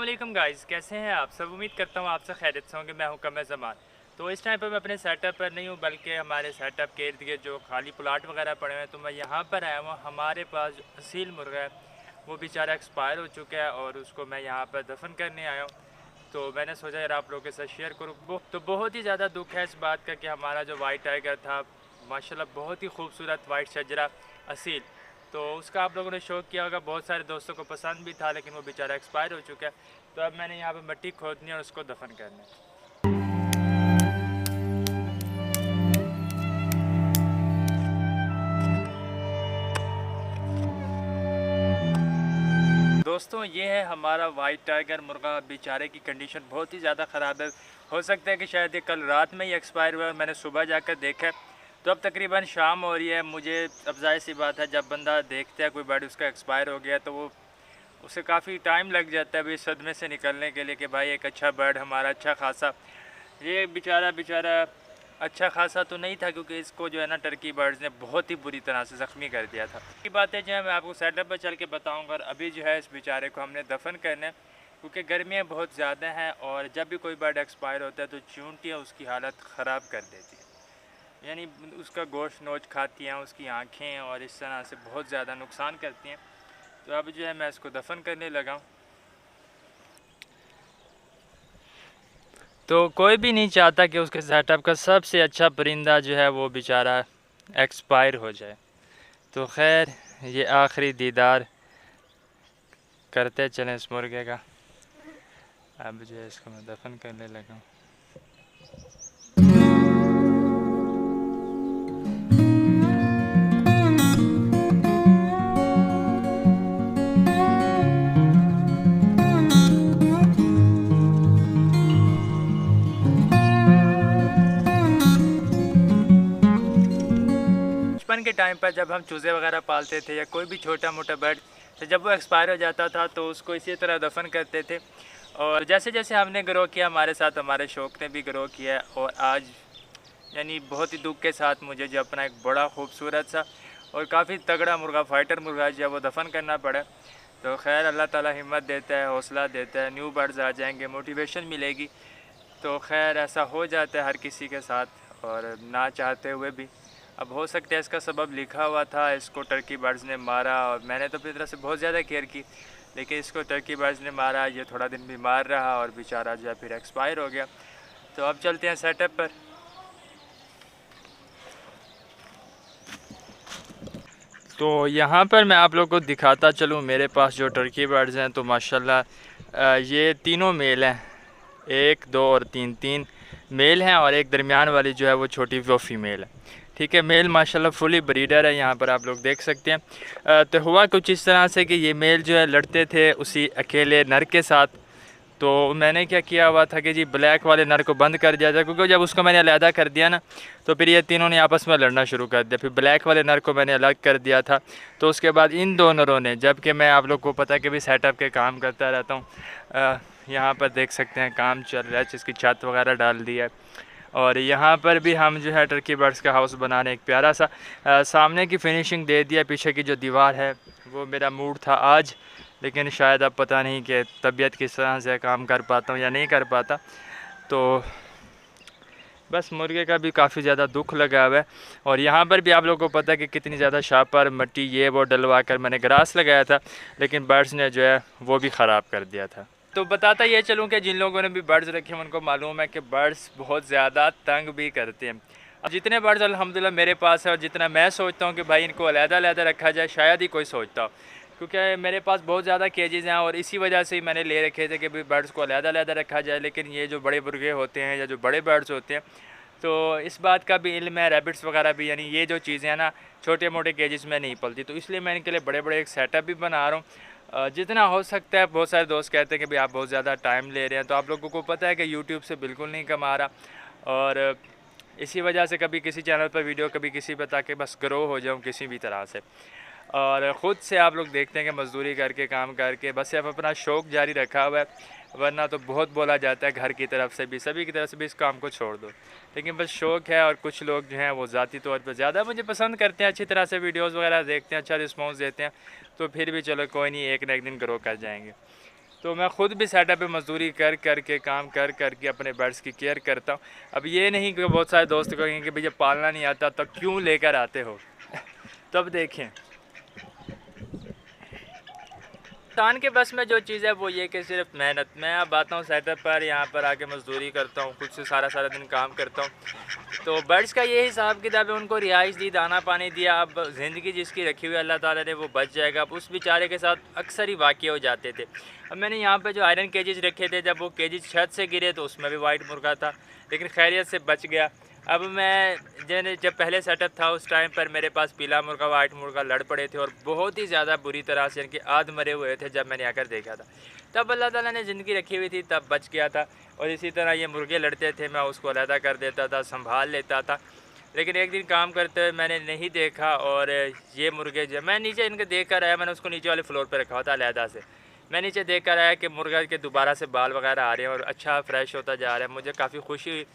वालेकुम गाइस, कैसे हैं आप सब। उम्मीद करता हूँ आप सब खैरियत से होंगे। मैं हूँ कमर ज़मान। तो इस टाइम पर मैं अपने सेटअप पर नहीं हूँ, बल्कि हमारे सेटअप के इर्द गिर्द जो खाली प्लाट वगैरह पड़े हुए हैं, तो मैं यहाँ पर आया हुआ। हमारे पास जो असील मुर्गा है वो बेचारा एक्सपायर हो चुका है और उसको मैं यहाँ पर दफन करने आया हूँ। तो मैंने सोचा यार आप लोगों के साथ शेयर करूँ। तो बहुत ही ज़्यादा दुख है इस बात का कि हमारा जो वाइट टाइगर था, माशाल्लाह बहुत ही खूबसूरत वाइट शजरा असील, तो उसका आप लोगों ने शौक किया होगा, बहुत सारे दोस्तों को पसंद भी था, लेकिन वो बेचारा एक्सपायर हो चुका है। तो अब मैंने यहाँ पे मिट्टी खोदनी है और उसको दफन करना है। दोस्तों ये है हमारा वाइट टाइगर मुर्गा। बेचारे की कंडीशन बहुत ही ज़्यादा ख़राब है। हो सकता है कि शायद ये कल रात में ही एक्सपायर हुआ है। मैंने सुबह जाकर देखा, तो अब तकरीबन शाम हो रही है। मुझे अब जाहिर सी बात है, जब बंदा देखता है कोई बर्ड उसका एक्सपायर हो गया, तो वो उसे काफ़ी टाइम लग जाता है अभी सदमे से निकलने के लिए कि भाई एक अच्छा बर्ड हमारा अच्छा खासा, ये बेचारा बेचारा अच्छा खासा तो नहीं था, क्योंकि इसको जो है ना टर्की बर्ड्स ने बहुत ही बुरी तरह से ज़ख्मी कर दिया था। ये बातें जो है मैं आपको सेटअप पर चल के बताऊंगा। और अभी जो है इस बेचारे को हमने दफन करना है, क्योंकि गर्मियाँ बहुत ज़्यादा हैं और जब भी कोई बर्ड एक्सपायर होता है तो चूंटियाँ उसकी हालत ख़राब कर देती हैं, यानी उसका गोश्त नोच खाती हैं, उसकी आँखें, और इस तरह से बहुत ज़्यादा नुकसान करती हैं। तो अब जो है मैं इसको दफन करने लगा हूँ। तो कोई भी नहीं चाहता कि उसके सेटअप का सबसे अच्छा परिंदा जो है वो बेचारा एक्सपायर हो जाए। तो खैर ये आखिरी दीदार करते चलें इस मुर्गे का। अब जो है इसको मैं दफन करने लगा हूँ। बचपन के टाइम पर जब हम चूज़े वगैरह पालते थे या कोई भी छोटा मोटा बर्ड, तो जब वो एक्सपायर हो जाता था तो उसको इसी तरह दफन करते थे। और जैसे जैसे हमने ग्रो किया, हमारे साथ हमारे शौक़ ने भी ग्रो किया, और आज यानी बहुत ही दुख के साथ मुझे जो अपना एक बड़ा खूबसूरत सा और काफ़ी तगड़ा मुर्गा, फाइटर मुर्गा जो है वो दफन करना पड़ा। तो खैर अल्लाह ताला हिम्मत देता है, हौसला देता है, न्यू बर्ड्स आ जाएंगे, मोटिवेशन मिलेगी। तो खैर ऐसा हो जाता है हर किसी के साथ, और ना चाहते हुए भी। अब हो सकता है इसका सबब लिखा हुआ था, इसको टर्की बर्ड्स ने मारा, और मैंने तो अपनी तरफ से बहुत ज़्यादा केयर की, लेकिन इसको टर्की बर्ड्स ने मारा। ये थोड़ा दिन बीमार रहा और बेचारा जो है फिर एक्सपायर हो गया। तो अब चलते हैं सेटअप पर। तो यहाँ पर मैं आप लोगों को दिखाता चलूँ मेरे पास जो टर्की बर्ड्स हैं। तो माशाल्लाह ये तीनों मेल हैं, 1 2 और 3 3 मेल हैं, और एक दरमियान वाली जो है वो छोटी वो फीमेल है। ठीक है, मेल माशाल्लाह फुली ब्रीडर है, यहाँ पर आप लोग देख सकते हैं। तो हुआ कुछ इस तरह से कि ये मेल जो है लड़ते थे उसी अकेले नर के साथ। तो मैंने क्या किया हुआ था कि जी ब्लैक वाले नर को बंद कर दिया जाए, क्योंकि जब उसको मैंने अलहदा कर दिया ना, तो फिर ये तीनों ने आपस में लड़ना शुरू कर दिया। फिर ब्लैक वाले नर को मैंने अलग कर दिया था। तो उसके बाद इन दो नरों ने, जबकि मैं आप लोग को पता है कि भी सेटअप के काम करता रहता हूँ, यहाँ पर देख सकते हैं काम चल रहा है, जिसकी छत वगैरह डाल दी है। और यहाँ पर भी हम जो है टर्की बर्ड्स का हाउस बनाने एक प्यारा सा सामने की फिनिशिंग दे दिया। पीछे की जो दीवार है वो मेरा मूड था आज, लेकिन शायद अब पता नहीं कि तबीयत किस तरह से काम कर पाता हूँ या नहीं कर पाता। तो बस मुर्गे का भी काफ़ी ज़्यादा दुख लगा हुआ है। और यहाँ पर भी आप लोगों को पता है कि कितनी ज़्यादा शापर मट्टी ये वो डलवा कर मैंने ग्रास लगाया था, लेकिन बर्ड्स ने जो है वो भी ख़राब कर दिया था। तो बताता ये चलूँ कि जिन लोगों ने भी बर्ड्स रखे हैं उनको मालूम है कि बर्ड्स बहुत ज़्यादा तंग भी करते हैं। अब जितने बर्ड्स अल्हम्दुलिल्लाह मेरे पास है, और जितना मैं सोचता हूँ कि भाई इनको अलहदा रखा जाए, शायद ही कोई सोचता हो, क्योंकि मेरे पास बहुत ज़्यादा केजेज़ हैं, और इसी वजह से ही मैंने ले रखे थे कि भाई बर्ड्स को अलहदा रखा जाए। लेकिन ये जो बड़े मुर्गे होते हैं या जो बड़े बर्ड्स होते हैं, तो इस बात का भी इल्म है, रैबिट्स वगैरह भी, यानी ये जो चीज़ें हैं ना छोटे मोटे केजेस में नहीं पलती। तो इसलिए मैं इनके लिए बड़े बड़े एक सेटअप भी बना रहा हूँ जितना हो सकता है। बहुत सारे दोस्त कहते हैं कि भाई आप बहुत ज़्यादा टाइम ले रहे हैं, तो आप लोगों को पता है कि यूट्यूब से बिल्कुल नहीं कमा रहा, और इसी वजह से कभी किसी चैनल पर वीडियो, कभी किसी पर, ताकि बस ग्रो हो जाऊँ किसी भी तरह से। और ख़ुद से आप लोग देखते हैं कि मज़दूरी करके काम करके बस सिर्फ अपना शौक़ जारी रखा हुआ है, वरना तो बहुत बोला जाता है घर की तरफ से भी, सभी की तरफ से भी, इस काम को छोड़ दो। लेकिन बस शौक़ है, और कुछ लोग जो हैं वो ज़ाती तौर पर ज़्यादा मुझे पसंद करते हैं, अच्छी तरह से वीडियोस वगैरह देखते हैं, अच्छा रिस्पॉन्स देते हैं, तो फिर भी चलो कोई नहीं, एक ना एक दिन ग्रो कर जाएंगे। तो मैं ख़ुद भी सेटअप पे मजदूरी कर कर के काम कर कर के अपने बर्ड्स की केयर करता हूँ। अब ये नहीं कि बहुत सारे दोस्त कहेंगे कि भैया पालना नहीं आता तो क्यों लेकर आते हो तब देखें इंसान के बस में जो चीज़ है वो ये कि सिर्फ मेहनत। मैं अब आता हूँ सेटअप पर, यहाँ पर आके मजदूरी करता हूँ, खुद से सारा सारा दिन काम करता हूँ। तो बर्ड्स का ये हिसाब किताब है, उनको रिहाइश दी, दाना पानी दिया, अब ज़िंदगी जिसकी रखी हुई अल्लाह ताला ने वो बच जाएगा। अब उस बेचारे के साथ अक्सर ही वाक़या हो जाते थे। अब मैंने यहाँ पे जो आयरन केजेस रखे थे, जब वो केजेस छत से गिरे तो उसमें भी वाइट मुर्गा था, लेकिन खैरियत से बच गया। अब मैं जब पहले सेटअप था उस टाइम पर मेरे पास पीला मुर्गा वाइट मुर्गा लड़ पड़े थे और बहुत ही ज़्यादा बुरी तरह से, यानी कि आध मरे हुए थे। जब मैंने आकर देखा था तब अल्लाह ताला ने ज़िंदगी रखी हुई थी, तब बच गया था। और इसी तरह ये मुर्गे लड़ते थे, मैं उसको अलहदा कर देता था, संभाल लेता था। लेकिन एक दिन काम करते हुए मैंने नहीं देखा और ये मुर्गे जब मैं नीचे इनके देख कर आया, मैंने उसको नीचे वाले फ्लोर पर रखा था अलहदा से, मैं नीचे देख कर आया कि मुर्गा के दोबारा से बाल वगैरह आ रहे हैं और अच्छा फ्रेश होता जा रहा है। मुझे काफ़ी खुशी हुई।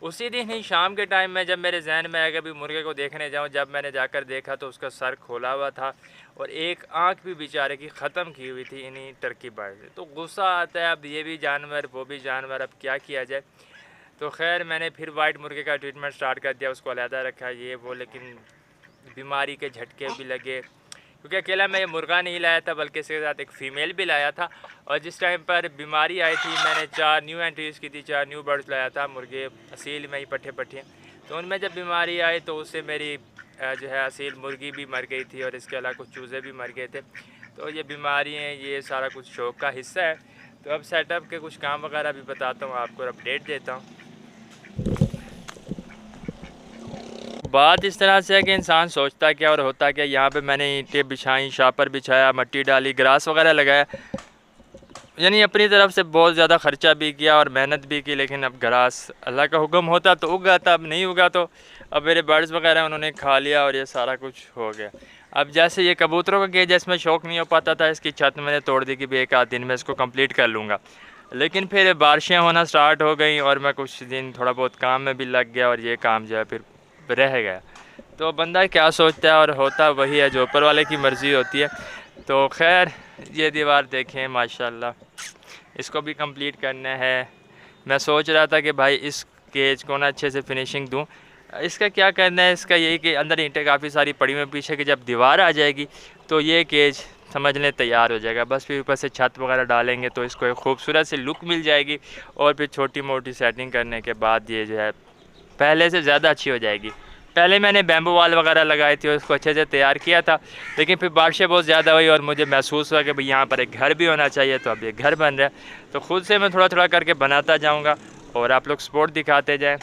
उसी दिन ही शाम के टाइम में जब मेरे जहन में आया कि अभी मुर्गे को देखने जाऊं, जब मैंने जाकर देखा तो उसका सर खोला हुआ था और एक आंख भी बेचारे की ख़त्म की हुई थी इन्हीं टर्की बर्ड से। तो गुस्सा आता है, अब ये भी जानवर वो भी जानवर, अब क्या किया जाए। तो खैर मैंने फिर वाइट मुर्गे का ट्रीटमेंट स्टार्ट कर दिया, उसको अलहदा रखा ये वो, लेकिन बीमारी के झटके भी लगे क्योंकि अकेला मैं ये मुर्गा नहीं लाया था बल्कि इसके साथ एक फ़ीमेल भी लाया था। और जिस टाइम पर बीमारी आई थी मैंने 4 न्यू एंट्रीज़ की थी, 4 न्यू बर्ड्स लाया था, मुर्गे असील में ही पट्ठे पट्ठे। तो उनमें जब बीमारी आई तो उससे मेरी जो है असील मुर्गी भी मर गई थी और इसके अलावा कुछ चूज़े भी मर गए थे। तो ये बीमारी हैं, ये सारा कुछ शौक़ का हिस्सा है। तो अब सेटअप के कुछ काम वगैरह भी बताता हूँ आपको, अपडेट देता हूँ। बात इस तरह से है कि इंसान सोचता क्या और होता क्या। यहाँ पे मैंने ईंटें बिछाई, शापर बिछाया, मिट्टी डाली, ग्रास वगैरह लगाया, यानी अपनी तरफ से बहुत ज़्यादा ख़र्चा भी किया और मेहनत भी की। लेकिन अब ग्रास अल्लाह का हुक्म होता तो उग आता, अब नहीं उगा तो अब मेरे बर्ड्स वगैरह उन्होंने खा लिया और ये सारा कुछ हो गया। अब जैसे ये कबूतरों का केज, इसमें शौक़ नहीं हो पाता था, इसकी छत मैंने तोड़ दी कि भी एक आध दिन में इसको कंप्लीट कर लूँगा। लेकिन फिर बारिशें होना स्टार्ट हो गई और मैं कुछ दिन थोड़ा बहुत काम में भी लग गया और ये काम जो है फिर रह गया। तो बंदा क्या सोचता है और होता वही है, जो ऊपर वाले की मर्ज़ी होती है। तो खैर ये दीवार देखें माशाल्लाह, इसको भी कंप्लीट करना है। मैं सोच रहा था कि भाई इस केज को ना अच्छे से फिनिशिंग दूं। इसका क्या करना है, इसका यही कि अंदर ईंटें काफ़ी सारी पड़ी हुई पीछे की, जब दीवार आ जाएगी तो ये केज समझ लें तैयार हो जाएगा। बस फिर ऊपर से छत वगैरह डालेंगे तो इसको एक खूबसूरत सी लुक मिल जाएगी और फिर छोटी मोटी सेटिंग करने के बाद ये जो है पहले से ज़्यादा अच्छी हो जाएगी। पहले मैंने बैम्बू वाल वगैरह लगाई थी, उसको अच्छे से तैयार किया था, लेकिन फिर बारिशें बहुत ज़्यादा हुई और मुझे महसूस हुआ कि भाई यहाँ पर एक घर भी होना चाहिए। तो अब ये घर बन रहा है, तो ख़ुद से मैं थोड़ा थोड़ा करके बनाता जाऊँगा और आप लोग सपोर्ट दिखाते जाएँ,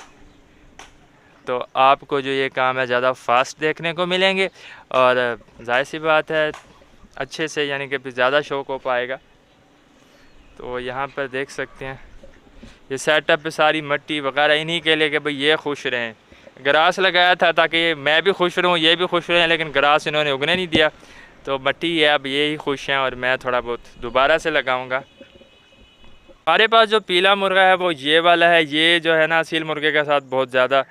तो आपको जो ये काम है ज़्यादा फास्ट देखने को मिलेंगे और जाहिर सी बात है अच्छे से, यानी कि फिर ज़्यादा शौक़ हो पाएगा। तो यहाँ पर देख सकते हैं ये सेटअप पे सारी मिट्टी वगैरह इन्हीं के लिए कि भाई ये खुश रहें। ग्रास लगाया था ताकि मैं भी खुश रहूँ, ये भी खुश रहें, लेकिन ग्रास इन्होंने उगने नहीं दिया। तो मिट्टी है, अब ये ही खुश हैं और मैं थोड़ा बहुत दोबारा से लगाऊंगा। हमारे पास जो पीला मुर्गा है वो ये वाला है। ये जो है ना असील मुर्गे के साथ बहुत ज़्यादा,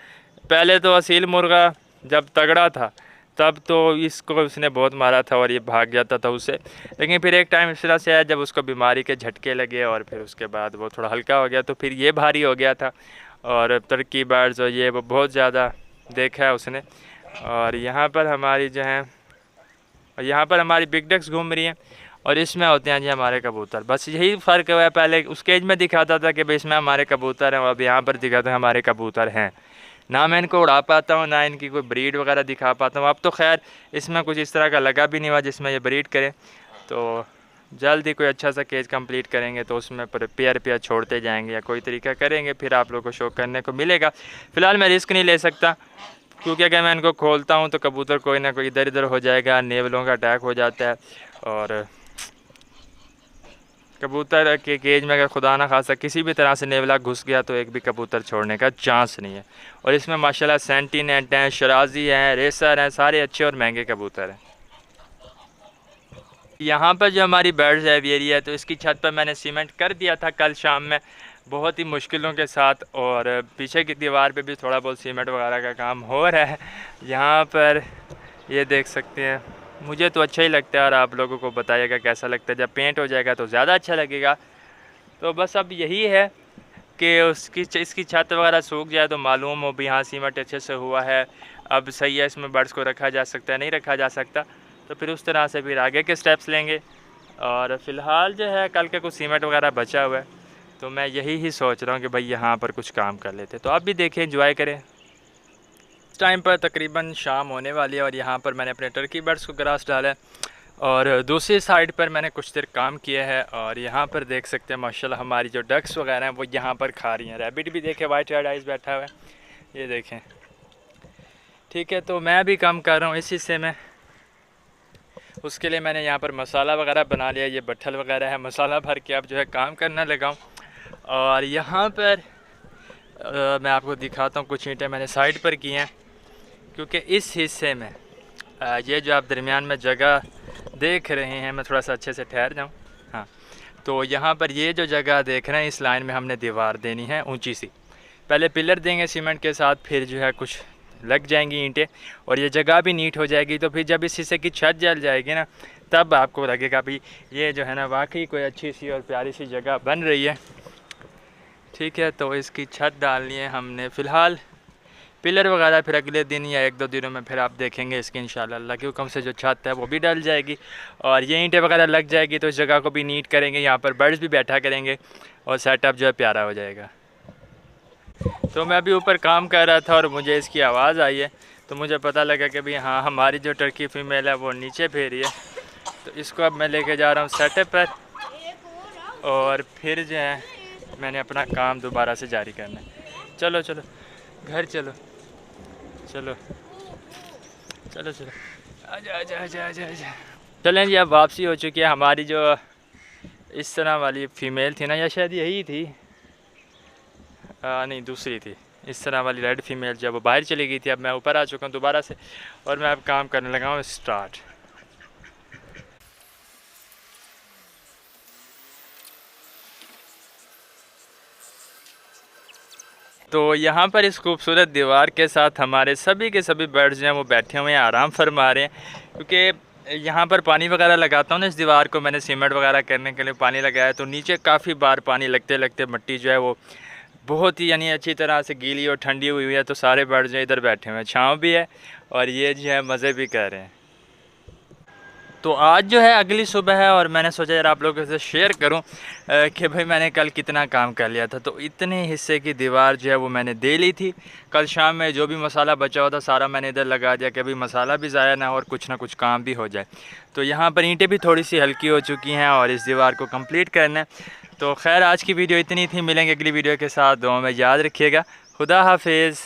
पहले तो असील मुर्गा जब तगड़ा था तब तो इसको उसने बहुत मारा था और ये भाग जाता था उससे, लेकिन फिर एक टाइम इस तरह से आया जब उसको बीमारी के झटके लगे और फिर उसके बाद वो थोड़ा हल्का हो गया, तो फिर ये भारी हो गया था। और टर्की बर्ड्स और ये वो बहुत ज़्यादा देखा है उसने। और यहाँ पर हमारी जो है, यहाँ पर हमारी बिग डक्स घूम रही हैं और इसमें होते हैं जी हमारे कबूतर। बस यही फ़र्क हुआ है, पहले उस केज में दिखाता था कि भाई इसमें हमारे कबूतर हैं और अब यहाँ पर दिखाता है हमारे कबूतर हैं। ना मैं इनको उड़ा पाता हूँ, ना इनकी कोई ब्रीड वगैरह दिखा पाता हूँ। अब तो खैर इसमें कुछ इस तरह का लगा भी नहीं हुआ जिसमें ये ब्रीड करें। तो जल्द ही कोई अच्छा सा केज कंप्लीट करेंगे तो उसमें पर पेयर छोड़ते जाएंगे या कोई तरीका करेंगे, फिर आप लोगों को शौक करने को मिलेगा। फ़िलहाल मैं रिस्क नहीं ले सकता क्योंकि अगर मैं इनको खोलता हूँ तो कबूतर कोई ना कोई इधर इधर हो जाएगा, नेवलों का अटैक हो जाता है। और कबूतर के केज में अगर खुदा ना खासा किसी भी तरह से नेवला घुस गया तो एक भी कबूतर छोड़ने का चांस नहीं है। और इसमें माशाल्लाह सेंटीनेंट हैं, शराजी हैं, रेसर हैं, सारे अच्छे और महंगे कबूतर हैं। यहाँ पर जो हमारी बर्ड्स एवियरी है तो इसकी छत पर मैंने सीमेंट कर दिया था कल शाम में बहुत ही मुश्किलों के साथ, और पीछे की दीवार पे भी थोड़ा बहुत सीमेंट वगैरह का काम हो रहा है। यहाँ पर ये देख सकते हैं मुझे तो अच्छा ही लगता है और आप लोगों को बताइएगा कैसा लगता है। जब पेंट हो जाएगा तो ज़्यादा अच्छा लगेगा। तो बस अब यही है कि इसकी छत वगैरह सूख जाए तो मालूम हो भी हाँ सीमेंट अच्छे से हुआ है, अब सही है, इसमें बर्ड्स को रखा जा सकता है, नहीं रखा जा सकता, तो फिर उस तरह से फिर आगे के स्टेप्स लेंगे। और फ़िलहाल जो है कल के कुछ सीमेंट वगैरह बचा हुआ है, तो मैं यही ही सोच रहा हूँ कि भाई यहाँ पर कुछ काम कर लेते। तो आप भी देखें, एंजॉय करें। इस टाइम पर तकरीबन शाम होने वाली है और यहाँ पर मैंने अपने टर्की बर्ड्स को ग्रास डाला है और दूसरी साइड पर मैंने कुछ देर काम किया है। और यहाँ पर देख सकते हैं माशाल्लाह हमारी जो डक्स वगैरह हैं वो यहाँ पर खा रही हैं। रैबिट भी देखे वाइट हेड आइज बैठा हुआ है, ये देखें। ठीक है, तो मैं भी काम कर रहा हूँ इस हिस्से में। उसके लिए मैंने यहाँ पर मसाला वगैरह बना लिया, ये बट्ठल वगैरह है, मसाला भर के अब जो है काम करना लगाऊँ। और यहाँ पर मैं आपको दिखाता हूँ, कुछ ईंटें मैंने साइड पर की हैं क्योंकि इस हिस्से में ये जो आप दरमियान में जगह देख रहे हैं, मैं थोड़ा सा अच्छे से ठहर जाऊँ। हाँ, तो यहाँ पर ये जो जगह देख रहे हैं इस लाइन में हमने दीवार देनी है ऊंची सी। पहले पिलर देंगे सीमेंट के साथ, फिर जो है कुछ लग जाएंगी ईंटें और ये जगह भी नीट हो जाएगी। तो फिर जब इस हिस्से की छत जल जाएगी ना, तब आपको लगेगा भी ये जो है ना वाकई कोई अच्छी सी और प्यारी सी जगह बन रही है। ठीक है, तो इसकी छत डालनी है हमने फ़िलहाल। पिलर वगैरह फिर अगले दिन या 1-2 दिनों में फिर आप देखेंगे इसकी इंशाल्लाह अल्लाह के हुक्म से जो छत है वो भी डल जाएगी और ये ईंटें वगैरह लग जाएगी। तो इस जगह को भी नीट करेंगे, यहाँ पर बर्ड्स भी बैठा करेंगे और सेटअप जो है प्यारा हो जाएगा। तो मैं अभी ऊपर काम कर रहा था और मुझे इसकी आवाज़ आई है, तो मुझे पता लगा कि भाई हाँ हमारी जो टर्की फीमेल है वो नीचे फेरी है। तो इसको अब मैं लेके जा रहा हूँ सेटअप पर और फिर जो है मैंने अपना काम दोबारा से जारी करना है। चलो चलो घर चलो, चलो चलो चलो, आजा आजा आजा आजा आजा। चलें जी, अब वापसी हो चुकी है। हमारी जो इस तरह वाली फ़ीमेल थी ना, या शायद यही थी, नहीं दूसरी थी, इस तरह वाली रेड फीमेल जब वो बाहर चली गई थी। अब मैं ऊपर आ चुका हूँ दोबारा से और मैं अब काम करने लगा हूँ स्टार्ट। तो यहाँ पर इस खूबसूरत दीवार के साथ हमारे सभी के सभी बर्ड्स जो हैं वो बैठे हुए हैं, आराम फरमा रहे हैं। क्योंकि यहाँ पर पानी वगैरह लगाता हूँ ना, इस दीवार को मैंने सीमेंट वगैरह करने के लिए पानी लगाया, तो नीचे काफ़ी बार पानी लगते लगते मिट्टी जो है वो बहुत ही यानी अच्छी तरह से गीली और ठंडी हुई है। तो सारे बर्ड्स जो इधर बैठे हुए हैं, छाँव भी है और ये जो है मज़े भी कर रहे हैं। तो आज जो है अगली सुबह है और मैंने सोचा यार आप लोगों से शेयर करूं कि भाई मैंने कल कितना काम कर लिया था। तो इतने हिस्से की दीवार जो है वो मैंने दे ली थी। कल शाम में जो भी मसाला बचा हुआ था सारा मैंने इधर लगा दिया कि भाई मसाला भी ज़ाया ना हो और कुछ ना कुछ काम भी हो जाए। तो यहाँ पर ईंटें भी थोड़ी सी हल्की हो चुकी हैं और इस दीवार को कंप्लीट करना है। तो खैर आज की वीडियो इतनी थी, मिलेंगे अगली वीडियो के साथ। दुआ में याद रखिएगा। खुदा हाफिज़।